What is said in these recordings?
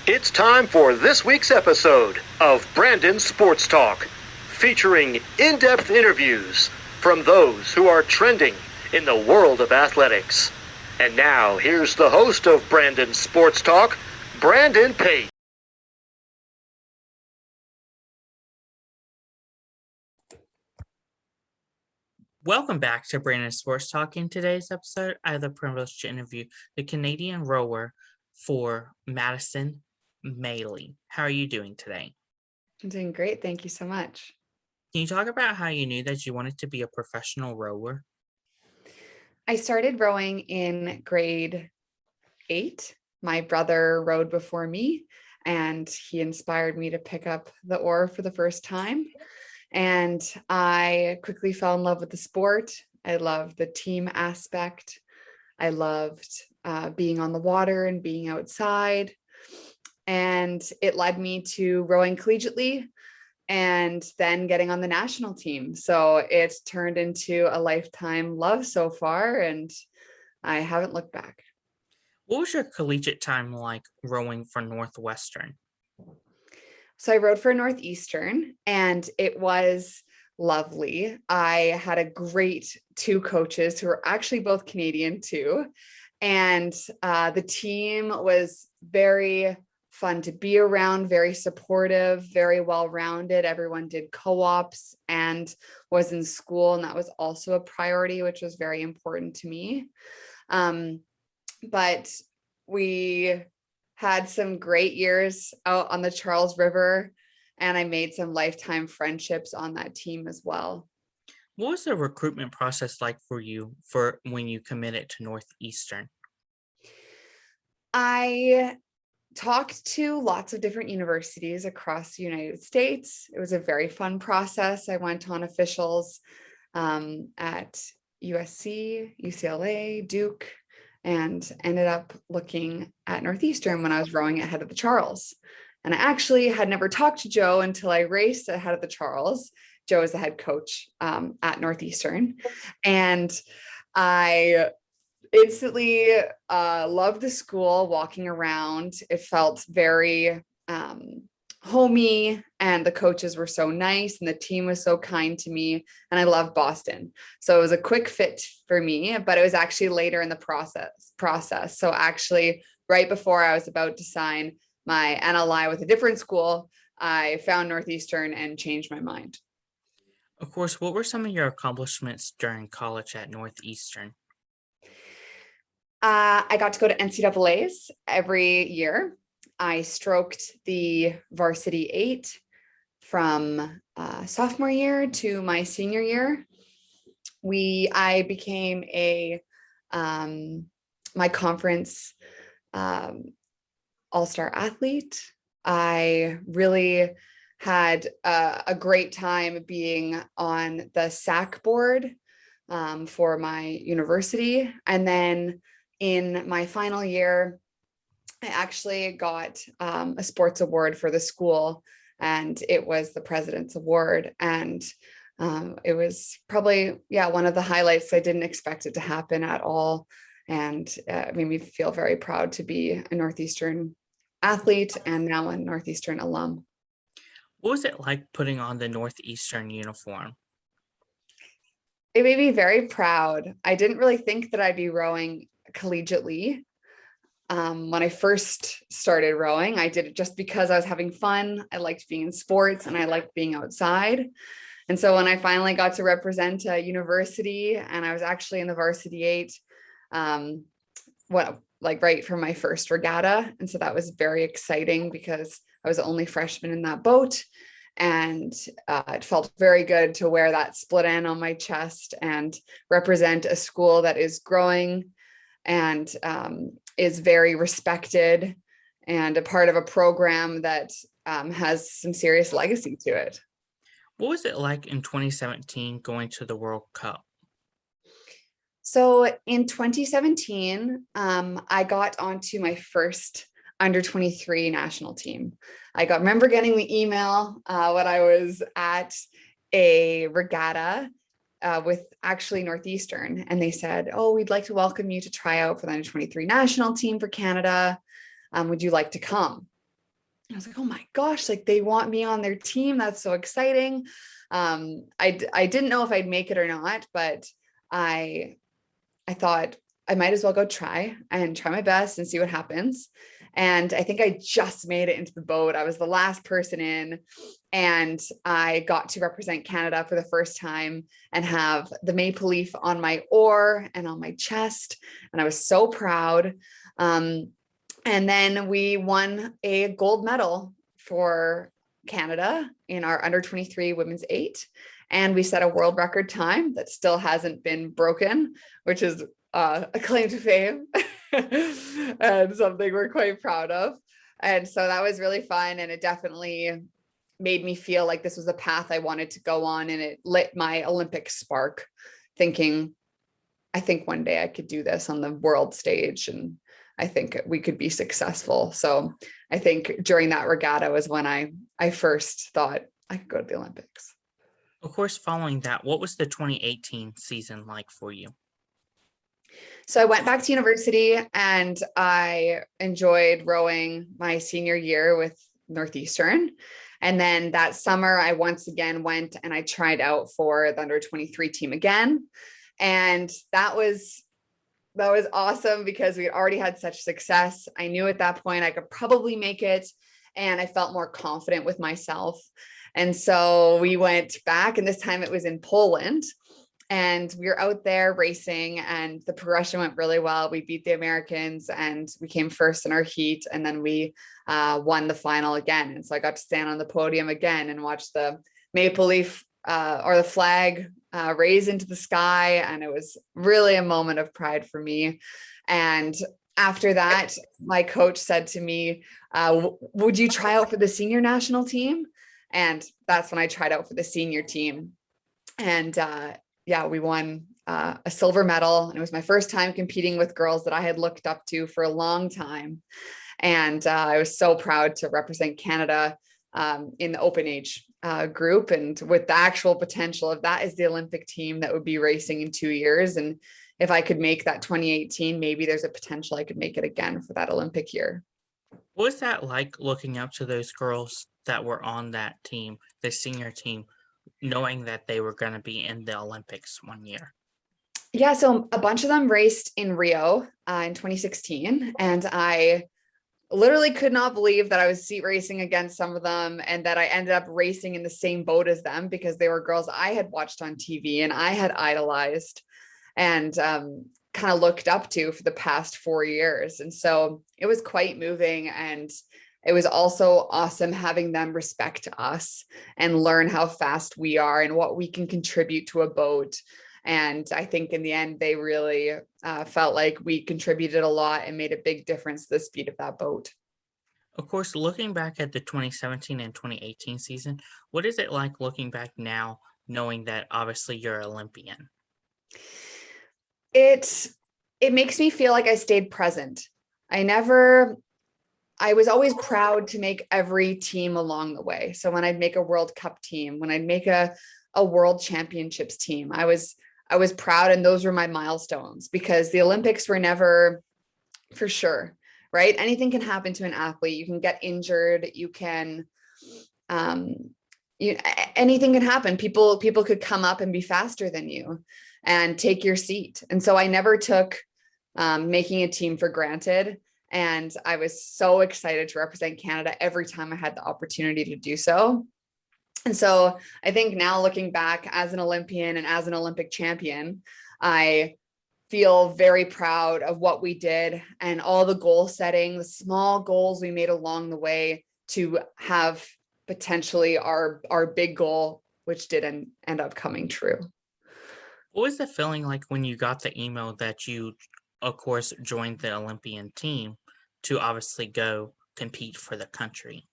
It's time for this week's episode of Brandon Sports Talk, featuring in-depth interviews from those who are trending in the world of athletics. And now, here's the host of Brandon Sports Talk, Brandon Pate. Welcome back to Brandon Sports Talk. In today's episode, I have the privilege to interview the Canadian rower for Madison Mailey. How are you doing today? I'm doing great. Thank you so much. Can you talk about how you knew that you wanted to be a professional rower? I started rowing in grade 8. My brother rowed before me, and he inspired me to pick up the oar for the first time. And I quickly fell in love with the sport. I loved the team aspect. I loved being on the water and being outside. And it led me to rowing collegiately and then getting on the national team. So it turned into a lifetime love so far, and I haven't looked back. What was your collegiate time like rowing for Northwestern? So I rowed for Northeastern, and it was lovely. I had a great 2 coaches who were actually both Canadian too. And the team was very fun to be around, very supportive, very well-rounded. Everyone did co-ops and was in school, and that was also a priority, which was very important to me. But we had some great years out on the Charles River, and I made some lifetime friendships on that team as well. What was the recruitment process like for you for when you committed to Northeastern? I talked to lots of different universities across the United States. It was a very fun process. I went on officials at USC, UCLA, Duke, and ended up looking at Northeastern when I was rowing ahead of the Charles. And I actually had never talked to Joe until I raced ahead of the Charles. Joe is the head coach at Northeastern. And I instantly loved the school, walking around. It felt very homey, and the coaches were so nice, and the team was so kind to me, and I love Boston. So it was a quick fit for me, but it was actually later in the process. So actually right before I was about to sign my NLI with a different school, I found Northeastern and changed my mind. Of course, what were some of your accomplishments during college at Northeastern? I got to go to NCAAs every year. I stroked the varsity 8 from sophomore year to my senior year. I became my conference all-star athlete. I really had a great time being on the SAC board for my university. And then in my final year, I actually got a sports award for the school, and it was the President's Award. And it was probably, one of the highlights. I didn't expect it to happen at all. And it made me feel very proud to be a Northeastern athlete and now a Northeastern alum. What was it like putting on the Northeastern uniform? It made me very proud. I didn't really think that I'd be rowing collegiately. When I first started rowing, I did it just because I was having fun. I liked being in sports and I liked being outside. And so when I finally got to represent a university, and I was actually in the varsity 8, right from my first regatta. And so that was very exciting because I was the only freshman in that boat. And it felt very good to wear that split N on my chest and represent a school that is growing and is very respected and a part of a program that has some serious legacy to it. What was it like in 2017 going to the World Cup? So in 2017, I got onto my first under 23 national team. I remember getting the email when I was at a regatta with actually Northeastern, and they said, "Oh, we'd like to welcome you to try out for the under 23 national team for Canada. Would you like to come?" I was like, oh my gosh, like they want me on their team. That's so exciting. I didn't know if I'd make it or not, but I thought I might as well go try my best and see what happens. And I think I just made it into the boat. I was the last person in, and I got to represent Canada for the first time and have the maple leaf on my oar and on my chest. And I was so proud. And then we won a gold medal for Canada in our under 23 women's 8. And we set a world record time that still hasn't been broken, which is a claim to fame and something we're quite proud of. And so that was really fun. And it definitely made me feel like this was a path I wanted to go on. And it lit my Olympic spark, thinking, I think one day I could do this on the world stage, and I think we could be successful. So I think during that regatta was when I first thought I could go to the Olympics. Of course, following that, what was the 2018 season like for you? So I went back to university and I enjoyed rowing my senior year with Northeastern. And then that summer, I once again went and I tried out for the under 23 team again. And that was awesome because we had already had such success. I knew at that point I could probably make it, and I felt more confident with myself. And so we went back, and this time it was in Poland. And we were out there racing, and the progression went really well. We beat the Americans and we came first in our heat. And then we won the final again. And so I got to stand on the podium again and watch the maple leaf or the flag raise into the sky. And it was really a moment of pride for me. And after that, my coach said to me, would you try out for the senior national team? And that's when I tried out for the senior team. And yeah, we won a silver medal, and it was my first time competing with girls that I had looked up to for a long time. And I was so proud to represent Canada in the open age group, and with the actual potential of that is the Olympic team that would be racing in 2 years. And if I could make that 2018, maybe there's a potential I could make it again for that Olympic year. What was that like, looking up to those girls that were on that team, the senior team, knowing that they were going to be in the Olympics one year? Yeah, so a bunch of them raced in Rio in 2016, and I literally could not believe that I was seat racing against some of them, and that I ended up racing in the same boat as them, because they were girls I had watched on TV and I had idolized and kind of looked up to for the past 4 years. And so it was quite moving, and it was also awesome having them respect us and learn how fast we are and what we can contribute to a boat. And I think in the end, they really felt like we contributed a lot and made a big difference to the speed of that boat. Of course, looking back at the 2017 and 2018 season, what is it like looking back now, knowing that obviously you're Olympian? It makes me feel like I stayed present. I was always proud to make every team along the way. So when I'd make a World Cup team, when I'd make a World Championships team, I was proud, and those were my milestones, because the Olympics were never for sure, right? Anything can happen to an athlete. You can get injured. You can, anything can happen. People could come up and be faster than you and take your seat. And so I never took making a team for granted. And I was so excited to represent Canada every time I had the opportunity to do so. And so I think now, looking back as an Olympian and as an Olympic champion, I feel very proud of what we did and all the goal setting, the small goals we made along the way to have potentially our big goal, which didn't end up coming true. What was the feeling like when you got the email that you, of course, joined the Olympian team to obviously go compete for the country?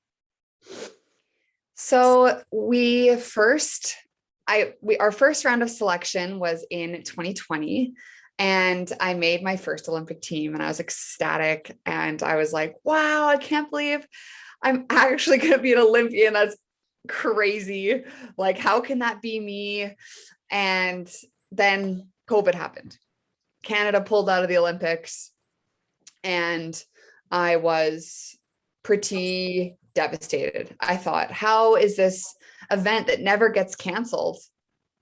So our first round of selection was in 2020, and I made my first Olympic team, and I was ecstatic. And I was like, wow, I can't believe I'm actually going to be an Olympian. That's crazy. Like, how can that be me? And then COVID happened. Canada pulled out of the Olympics, and I was pretty devastated. I thought, how is this event that never gets canceled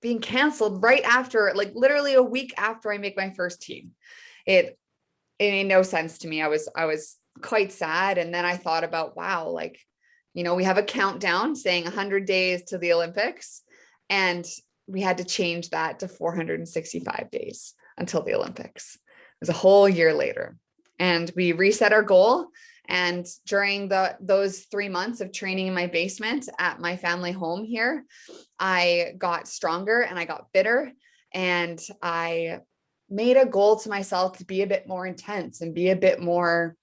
being canceled right after, like literally a week after I make my first team? It made no sense to me. I was quite sad. And then I thought about, wow, like, we have a countdown saying 100 days to the Olympics, and we had to change that to 465 days until the Olympics. It was a whole year later, and we reset our goal. And during those 3 months of training in my basement at my family home here, I got stronger and I got fitter, and I made a goal to myself to be a bit more intense and be a bit more,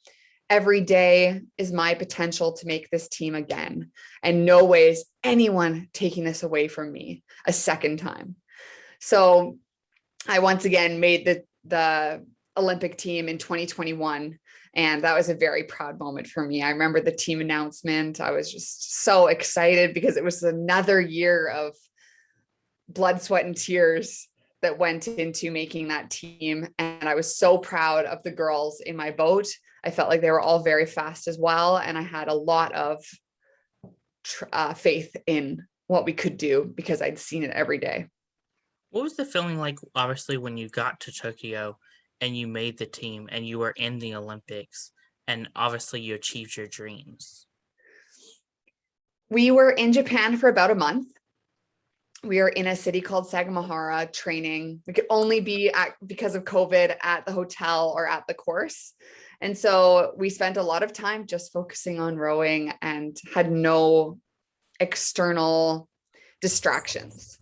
every day is my potential to make this team again. And no way is anyone taking this away from me a second time. So I once again made the Olympic team in 2021. And that was a very proud moment for me. I remember the team announcement. I was just so excited because it was another year of blood, sweat, and tears that went into making that team. And I was so proud of the girls in my boat. I felt like they were all very fast as well. And I had a lot of faith in what we could do because I'd seen it every day. What was the feeling like, obviously, when you got to Tokyo and you made the team and you were in the Olympics and obviously you achieved your dreams? We were in Japan for about a month. We were in a city called Sagamihara training. We could only be because of COVID at the hotel or at the course. And so we spent a lot of time just focusing on rowing and had no external distractions.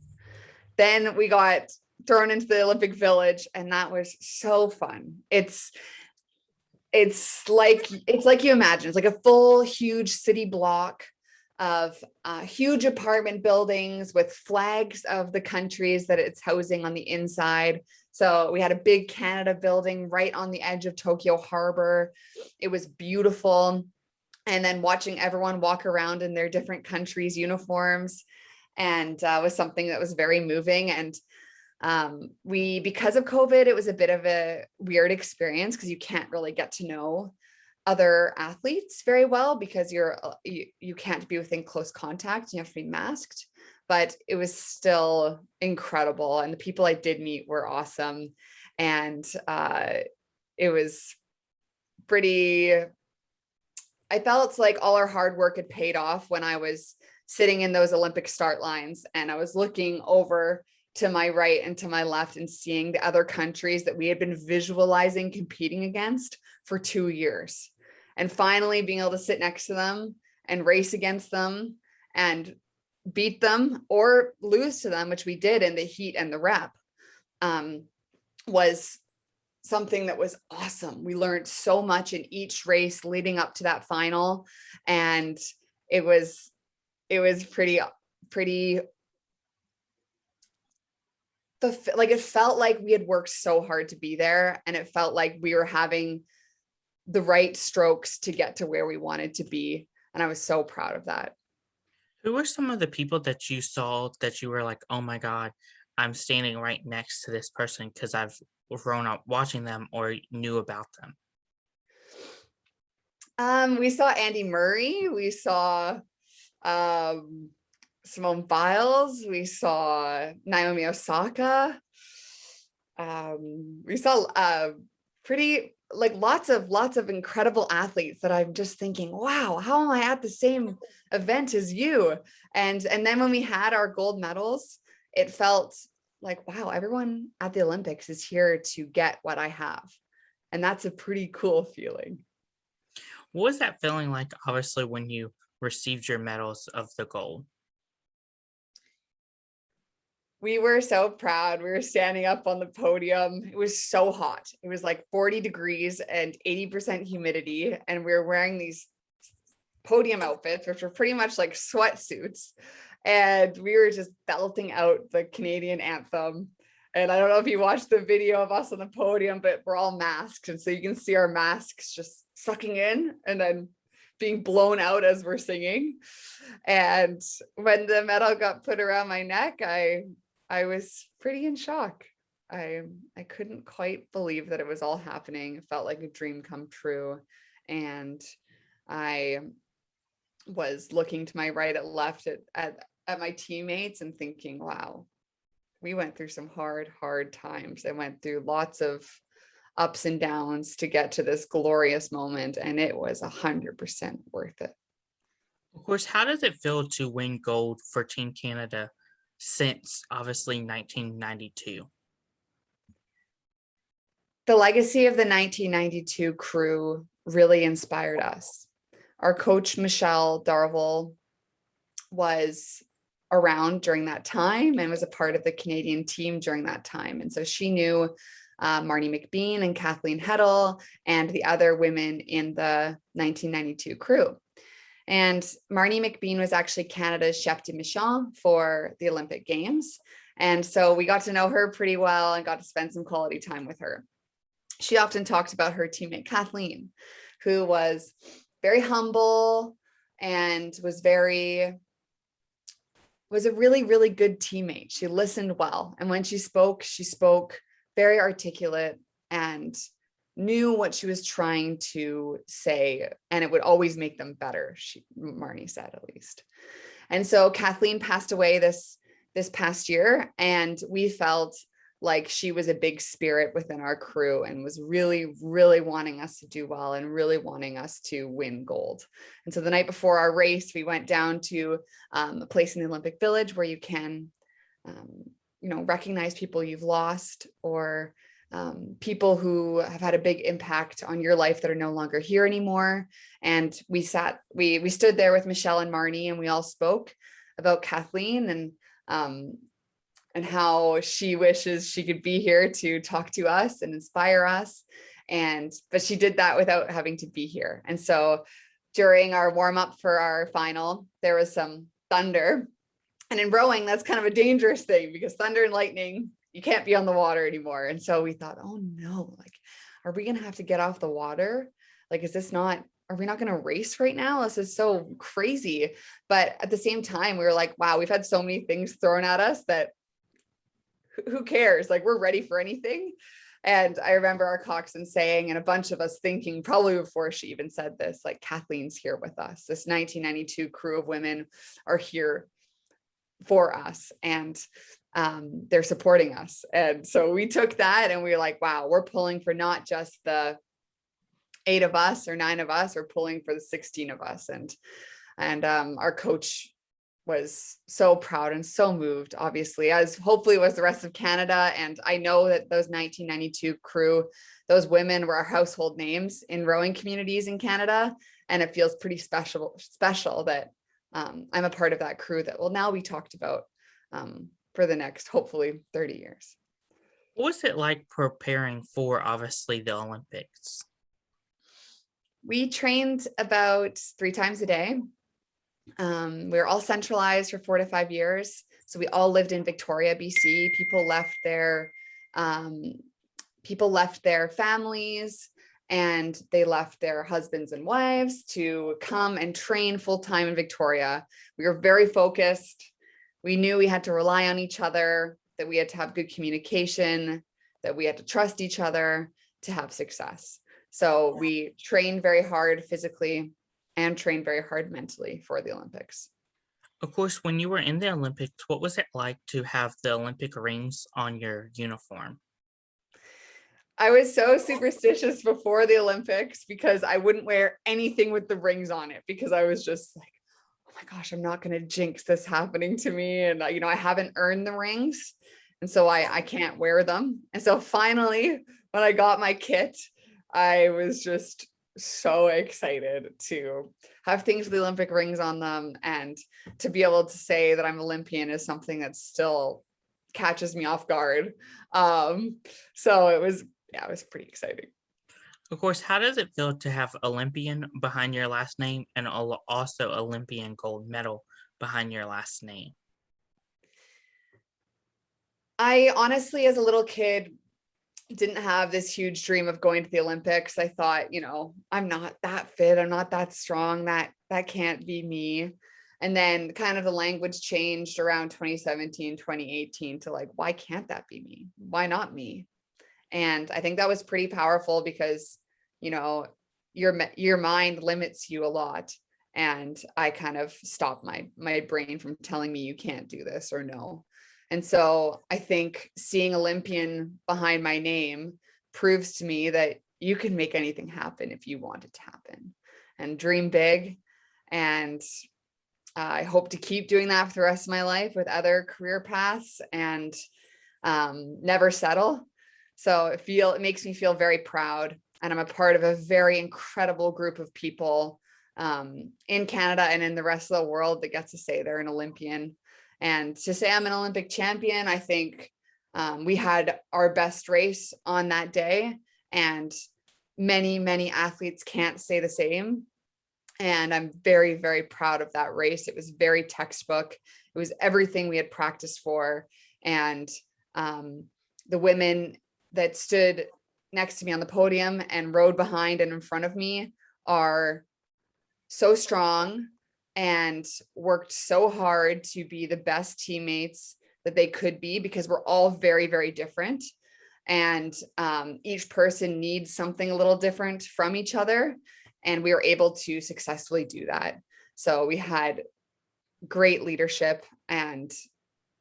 Then we got thrown into the Olympic Village, and that was so fun. It's like you imagine. It's like a full, huge city block of huge apartment buildings with flags of the countries that it's housing on the inside. So we had a big Canada building right on the edge of Tokyo Harbor. It was beautiful. And then watching everyone walk around in their different countries' uniforms, and was something that was very moving. And because of COVID, it was a bit of a weird experience because you can't really get to know other athletes very well because you can't be within close contact. You have to be masked, but it was still incredible. And the people I did meet were awesome. And it was I felt like all our hard work had paid off when I was sitting in those Olympic start lines and I was looking over to my right and to my left and seeing the other countries that we had been visualizing competing against for 2 years. And finally being able to sit next to them and race against them and beat them or lose to them, which we did in the heat and the rep, was something that was awesome. We learned so much in each race leading up to that final. And it was pretty, it felt like we had worked so hard to be there, and it felt like we were having the right strokes to get to where we wanted to be. And I was so proud of that. Who were some of the people that you saw that you were like, oh my God, I'm standing right next to this person because I've grown up watching them or knew about them? We saw Andy Murray. We saw Simone Biles. We saw Naomi Osaka. We saw lots of incredible athletes that I'm just thinking, wow, how am I at the same event as you? And then when we had our gold medals, it felt like, wow, everyone at the Olympics is here to get what I have. And that's a pretty cool feeling. What was that feeling like, obviously, when you received your medals of the gold? We were so proud. We were standing up on the podium. It was so hot. It was like 40 degrees and 80% humidity. And we were wearing these podium outfits, which were pretty much like sweatsuits. And we were just belting out the Canadian anthem. And I don't know if you watched the video of us on the podium, but we're all masked. And so you can see our masks just sucking in and then being blown out as we're singing. And when the medal got put around my neck, I was pretty in shock. I couldn't quite believe that it was all happening. It felt like a dream come true. And I was looking to my right and left at my teammates and thinking, wow, we went through some hard times. I went through lots of ups and downs to get to this glorious moment, and it was 100% worth it. Of course, how does it feel to win gold for Team Canada since obviously 1992? The legacy of the 1992 crew really inspired us. Our coach, Michelle Darville, was around during that time and was a part of the Canadian team during that time. And so she knew Marnie McBean and Kathleen Heddle and the other women in the 1992 crew. And Marnie McBean was actually Canada's chef de mission for the Olympic Games. And so we got to know her pretty well and got to spend some quality time with her. She often talked about her teammate, Kathleen, who was very humble and was a really, really good teammate. She listened well. And when she spoke very articulate and knew what she was trying to say. And it would always make them better, Marnie said, at least. And so Kathleen passed away this past year, and we felt like she was a big spirit within our crew and was really, really wanting us to do well and really wanting us to win gold. And so the night before our race, we went down to a place in the Olympic Village where you can, recognize people you've lost or people who have had a big impact on your life that are no longer here anymore. And we stood there with Michelle and Marnie, and we all spoke about Kathleen and how she wishes she could be here to talk to us and inspire us. But she did that without having to be here. And so during our warm up for our final, there was some thunder. And in rowing, that's kind of a dangerous thing because thunder and lightning, you can't be on the water anymore. And so we thought, oh no, are we going to have to get off the water? Are we not going to race right now? This is so crazy. But at the same time, we were like, wow, we've had so many things thrown at us that who cares? We're ready for anything. And I remember our coxswain saying, and a bunch of us thinking probably before she even said this, Kathleen's here with us. This 1992 crew of women are here for us, and they're supporting us. And so we took that and we were like, wow, we're pulling for not just the 8 of us or 9 of us, we're pulling for the 16 of us. And our coach was so proud and so moved, obviously, as hopefully was the rest of Canada. And I know that those 1992 crew, those women were our household names in rowing communities in Canada. And it feels pretty special that I'm a part of that crew that will now be talked about for the next, hopefully, 30 years. What was it like preparing for, obviously, the Olympics? We trained about 3 times a day. We were all centralized for 4 to 5 years. So we all lived in Victoria, BC. People left their families and they left their husbands and wives to come and train full time in Victoria. We were very focused. We knew we had to rely on each other, that we had to have good communication, that we had to trust each other to have success. So we trained very hard physically and trained very hard mentally for the Olympics. Of course, when you were in the Olympics, what was it like to have the Olympic rings on your uniform? I was so superstitious before the Olympics because I wouldn't wear anything with the rings on it because I was just like, oh my gosh, I'm not going to jinx this happening to me. And, I haven't earned the rings. And so I can't wear them. And so finally, when I got my kit, I was just so excited to have things with the Olympic rings on them, and to be able to say that I'm Olympian is something that still catches me off guard. So it was pretty exciting. Of course, how does it feel to have Olympian behind your last name and also Olympian gold medal behind your last name? I honestly, as a little kid, didn't have this huge dream of going to the Olympics. I thought, I'm not that fit. I'm not that strong. That can't be me. And then kind of the language changed around 2017, 2018 to why can't that be me? Why not me? And I think that was pretty powerful because, your mind limits you a lot. And I kind of stopped my brain from telling me you can't do this or no. And so I think seeing Olympian behind my name proves to me that you can make anything happen if you want it to happen, and dream big. And I hope to keep doing that for the rest of my life with other career paths, and never settle. So it makes me feel very proud. And I'm a part of a very incredible group of people in Canada and in the rest of the world that gets to say they're an Olympian. And to say I'm an Olympic champion, I think we had our best race on that day, and many, many athletes can't say the same. And I'm very, very proud of that race. It was very textbook. It was everything we had practiced for. And the women that stood next to me on the podium and rode behind and in front of me are so strong and worked so hard to be the best teammates that they could be, because we're all very, very different. And each person needs something a little different from each other. And we were able to successfully do that. So we had great leadership and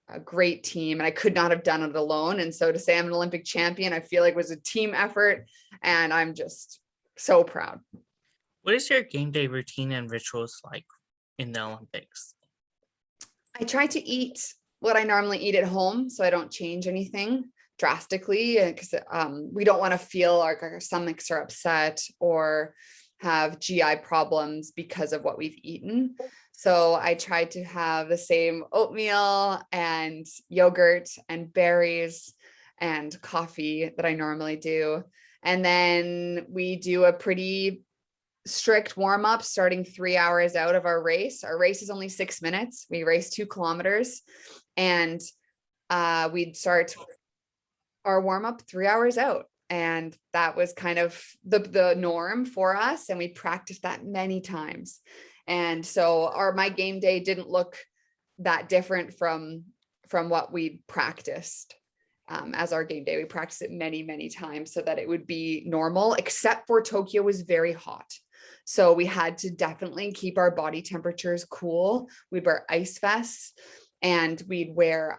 a great team, and I could not have done it alone. And so to say I'm an Olympic champion, I feel like it was a team effort, and I'm just so proud. What is your game day routine and rituals like in the Olympics? I try to eat what I normally eat at home, so I don't change anything drastically, because we don't want to feel like our stomachs are upset or have GI problems because of what we've eaten. So I try to have the same oatmeal and yogurt and berries and coffee that I normally do. And then we do a pretty strict warm up starting 3 hours out of our race. Our race is only 6 minutes. We race 2 kilometers, and we'd start our warm up 3 hours out. And that was kind of the norm for us. And we practiced that many times. And so my game day didn't look that different from what we practiced as our game day. We practiced it many, many times so that it would be normal, except for Tokyo was very hot. So we had to definitely keep our body temperatures cool. We'd wear ice vests, and we'd wear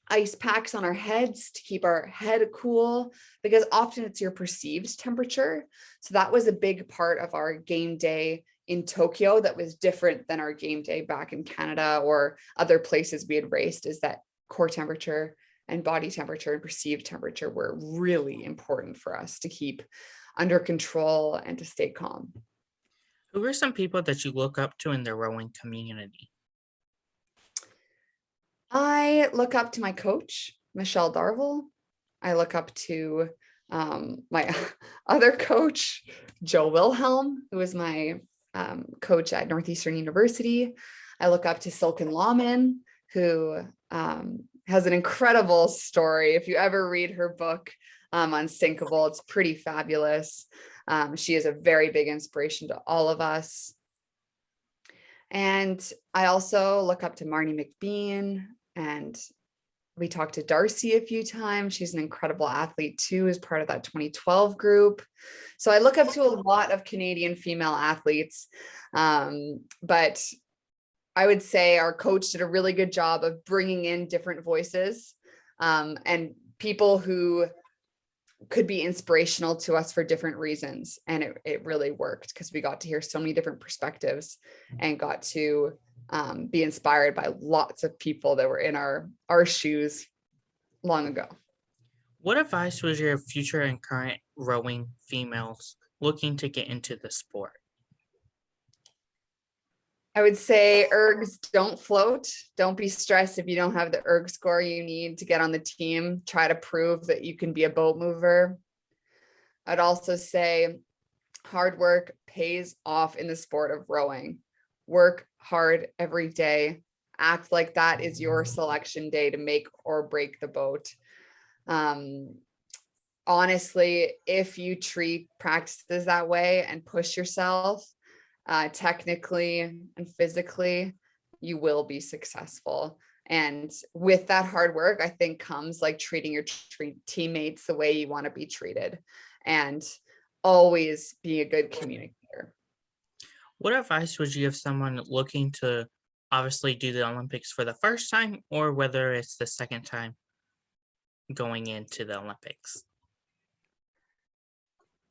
ice packs on our heads to keep our head cool, because often it's your perceived temperature. So that was a big part of our game day in Tokyo that was different than our game day back in Canada or other places we had raced, is that core temperature and body temperature and perceived temperature were really important for us to keep under control and to stay calm. Who are some people that you look up to in the rowing community? I look up to my coach, Michelle Darville. I look up to my other coach, Joe Wilhelm, who was my coach at Northeastern University. I look up to Silken Lawman, who has an incredible story. If you ever read her book Unsinkable, it's pretty fabulous. She is a very big inspiration to all of us. And I also look up to Marnie McBean, and we talked to Darcy a few times. She's an incredible athlete too, as part of that 2012 group. So I look up to a lot of Canadian female athletes. But I would say our coach did a really good job of bringing in different voices and people who could be inspirational to us for different reasons. And it really worked, because we got to hear so many different perspectives and got to be inspired by lots of people that were in our shoes long ago. What advice would your future and current rowing females looking to get into the sport? I would say ergs don't float. Don't be stressed if you don't have the erg score you need to get on the team. Try to prove that you can be a boat mover. I'd also say hard work pays off in the sport of rowing. Work hard every day. Act like that is your selection day to make or break the boat. Honestly, if you treat practices that way and push yourself, technically and physically, you will be successful. And with that hard work, I think comes like treating your teammates the way you want to be treated. And always be a good communicator. What advice would you give someone looking to obviously do the Olympics for the first time, or whether it's the second time going into the Olympics?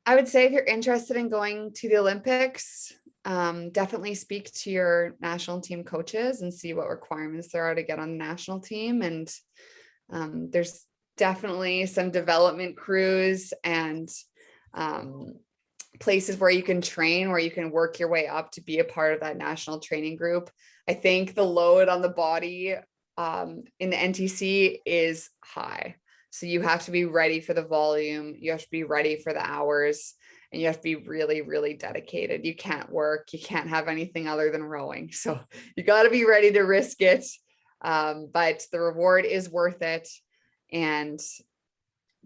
I would say if you're interested in going to the Olympics, definitely speak to your national team coaches and see what requirements there are to get on the national team. And there's definitely some development crews and places where you can train, where you can work your way up to be a part of that national training group. I think the load on the body in the NTC is high. So you have to be ready for the volume, you have to be ready for the hours, and you have to be really, really dedicated. You can't work, you can't have anything other than rowing. So you got to be ready to risk it. But the reward is worth it. And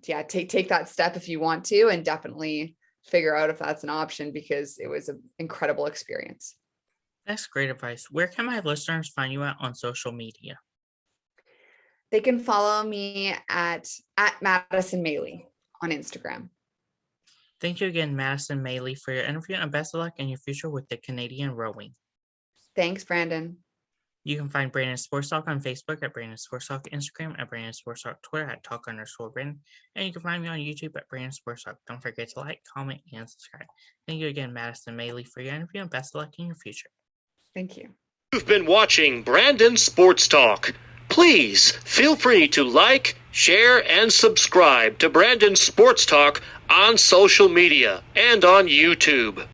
yeah, take that step if you want to, and definitely figure out if that's an option, because it was an incredible experience. That's great advice. Where can my listeners find you at on social media? They can follow me at Madison Mailey on Instagram. Thank you again, Madison Mailey, for your interview, and best of luck in your future with the Canadian rowing. Thanks, Brandon. You can find Brandon Sports Talk on Facebook at Brandon Sports Talk, Instagram at Brandon Sports Talk, Twitter at Talk_Brandon, and you can find me on YouTube at Brandon Sports Talk. Don't forget to like, comment, and subscribe. Thank you again, Madison Mailey, for your interview, and best of luck in your future. Thank you. You've been watching Brandon Sports Talk. Please feel free to like, share, and subscribe to Brandon Sports Talk on social media and on YouTube.